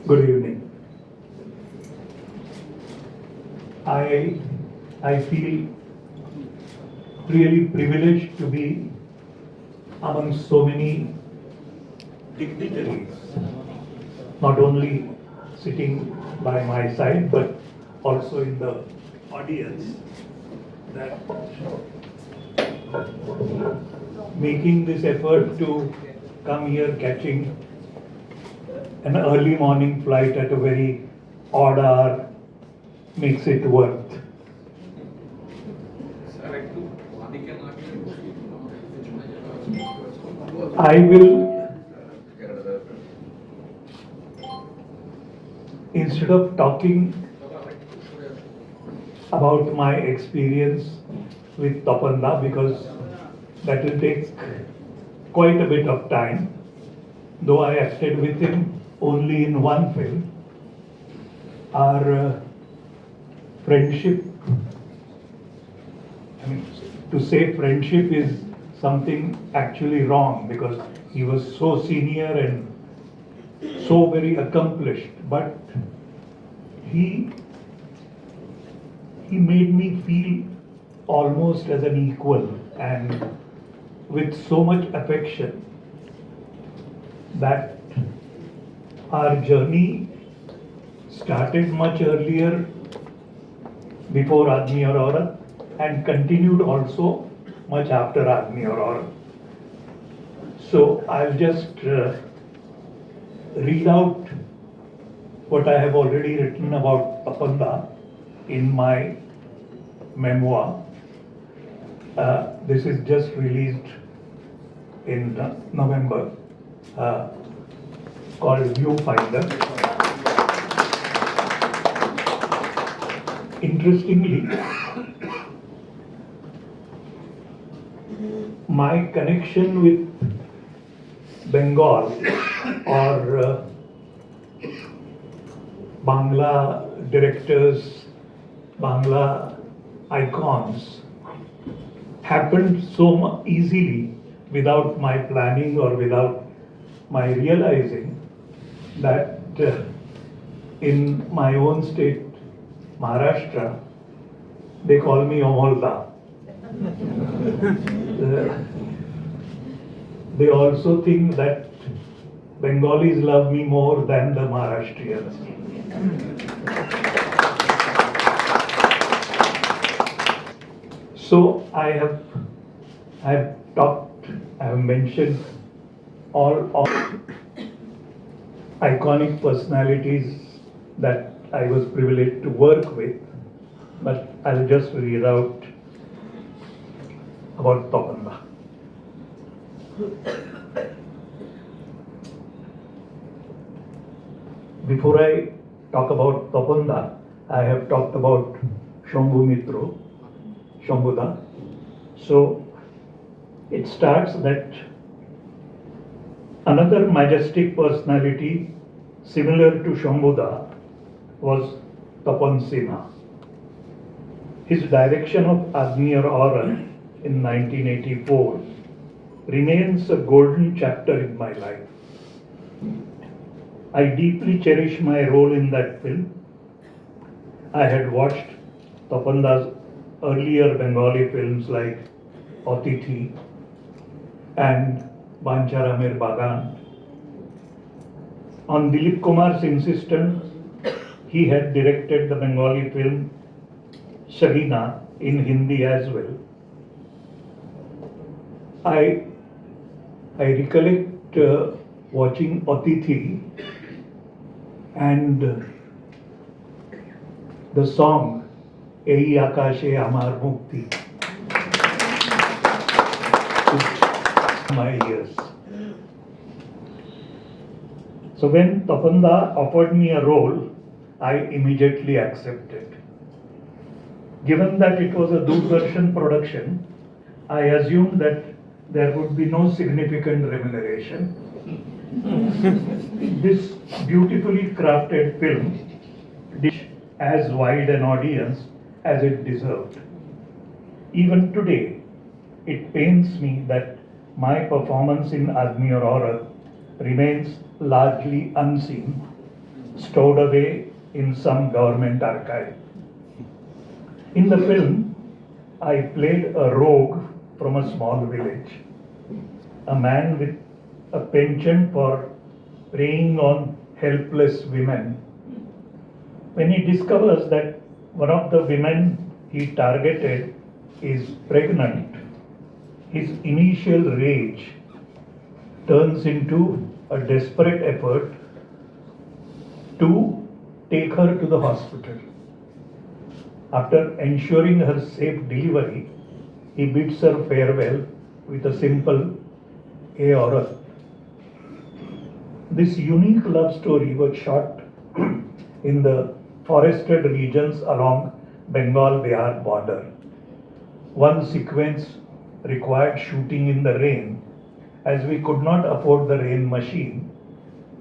Good evening. I feel really privileged to be among so many dignitaries, not only sitting by my side but also in the audience, that making this effort to come here, catching an early morning flight at a very odd hour, makes it worth. I will, instead of talking about my experience with Tapanda, because that will take quite a bit of time, though I acted with him only in one film, our friendship, to say friendship is something actually wrong, because he was so senior and so very accomplished, but he made me feel almost as an equal, and with so much affection that our journey started much earlier, before Aadmi Aur Aurat, and continued also much after Aadmi Aur Aurat. So I'll just read out what I have already written about Tapanda in my memoir. This is just released in November, called Viewfinder. Interestingly, my connection with Bengal or Bangla directors, Bangla icons happened so easily without my planning or without my realizing that in my own state, Maharashtra, they call me Amolda. They also think that Bengalis love me more than the Maharashtrians. So I have talked, I have mentioned all iconic personalities that I was privileged to work with, but I'll just read out about Tapanda. Before I talk about Tapanda, I have talked about Shambhu Mitro, Shambhuda. So it starts that another majestic personality similar to Shambhuda was Tapan Sinha. His direction of Aadmi Aur Aurat in 1984 remains a golden chapter in my life. I deeply cherish my role in that film. I had watched Tapanda's earlier Bengali films like Atithi and Bancharamer Bagan. On Dilip Kumar's insistence, he had directed the Bengali film Shahina in Hindi as well. I recollect watching Atithi and the song Ei Akashe Amar Mukti to my ears. So when Tapanda offered me a role, I immediately accepted. Given that it was a Doordarshan production, I assumed that there would be no significant remuneration. This beautifully crafted film did as wide an audience as it deserved. Even today, it pains me that my performance in Aadmi Aur Aurat remains largely unseen stowed away in some government archive. In the film, I played a rogue from a small village, a man with a penchant for preying on helpless women. When he discovers that one of the women he targeted is pregnant, his initial rage turns into a desperate effort to take her to the hospital. After ensuring her safe delivery, he bids her farewell with a simple "Hey Aurat." This unique love story was shot in the forested regions along Bengal-Bihar border. One sequence required shooting in the rain. As we could not afford the rain machine,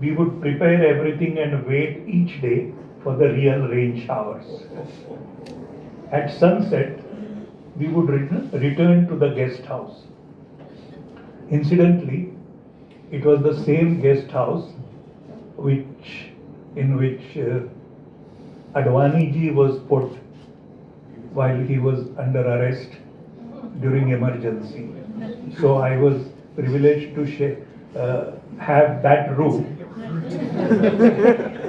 we would prepare everything and wait each day for the real rain showers. At sunset, we would return to the guest house. Incidentally, it was the same guest house in which Advani ji was put while he was under arrest during emergency. So I was privileged to have that room.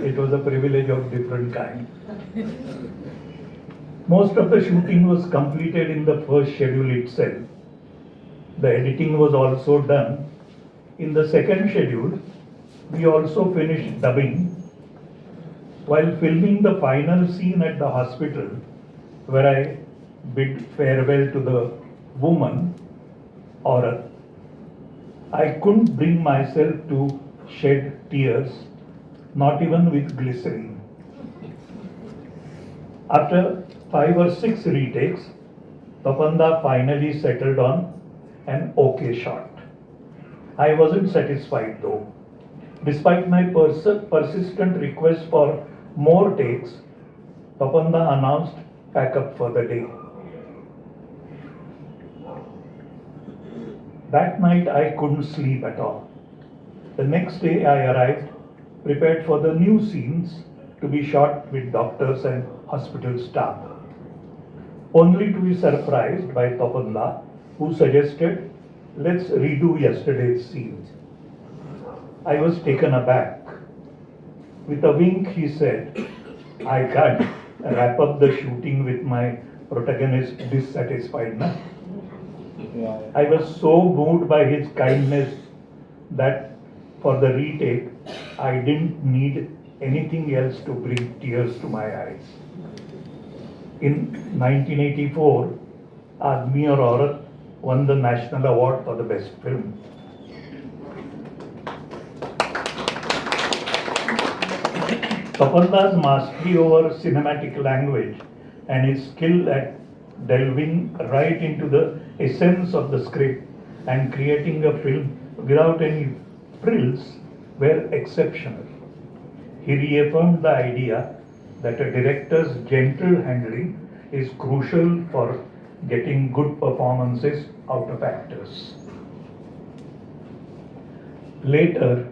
It was a privilege of different kind. Most of the shooting was completed in the first schedule itself. The editing was also done. In the second schedule, we also finished dubbing. While filming the final scene at the hospital, where I bid farewell to the woman, Aurat, I couldn't bring myself to shed tears, not even with glycerine. After 5 or 6 retakes, Tapanda finally settled on an okay shot. I wasn't satisfied though. Despite my persistent request for more takes, Tapanda announced pack up for the day. That night I couldn't sleep at all. The next day I arrived, prepared for the new scenes to be shot with doctors and hospital staff, only to be surprised by Tapanda, who suggested, let's redo yesterday's scenes. I was taken aback. With a wink he said, I can't wrap up the shooting with my protagonist dissatisfied. Na? I was so moved by his kindness that for the retake, I didn't need anything else to bring tears to my eyes. In 1984, Aadmi Aur Aurat won the National Award for the Best Film. Tapanda's mastery over cinematic language and his skill at delving right into the essence of the script and creating a film without any frills were exceptional. He reaffirmed the idea that a director's gentle handling is crucial for getting good performances out of actors. Later,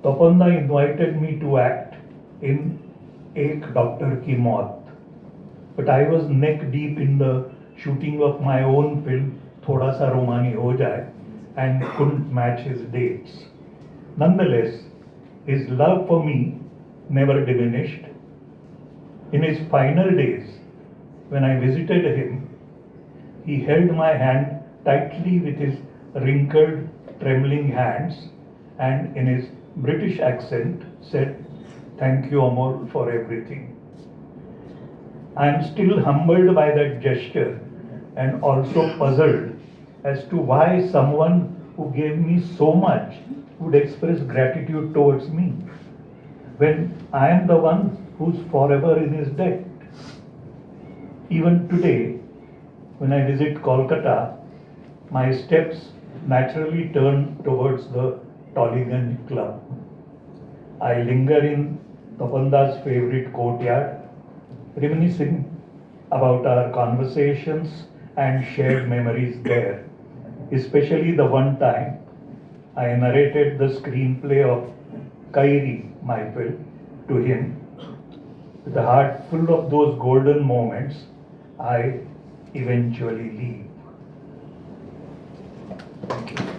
Tapanda invited me to act in Ek Doctor Ki Maut, but I was neck deep in the shooting of my own film Thoda Sa Romani Ho Jaye and couldn't match his dates. Nonetheless, his love for me never diminished. In his final days, when I visited him, he held my hand tightly with his wrinkled, trembling hands and in his British accent said, "Thank you, Amol, for everything." I am still humbled by that gesture and also puzzled as to why someone who gave me so much would express gratitude towards me when I am the one who's forever in his debt. Even today, when I visit Kolkata, my steps naturally turn towards the Tollygun Club. I linger in Tapanda's favorite courtyard, reminiscing about our conversations and shared memories there, especially the one time I narrated the screenplay of Kairi, my film, to him. With a heart full of those golden moments, I eventually leave. Thank you.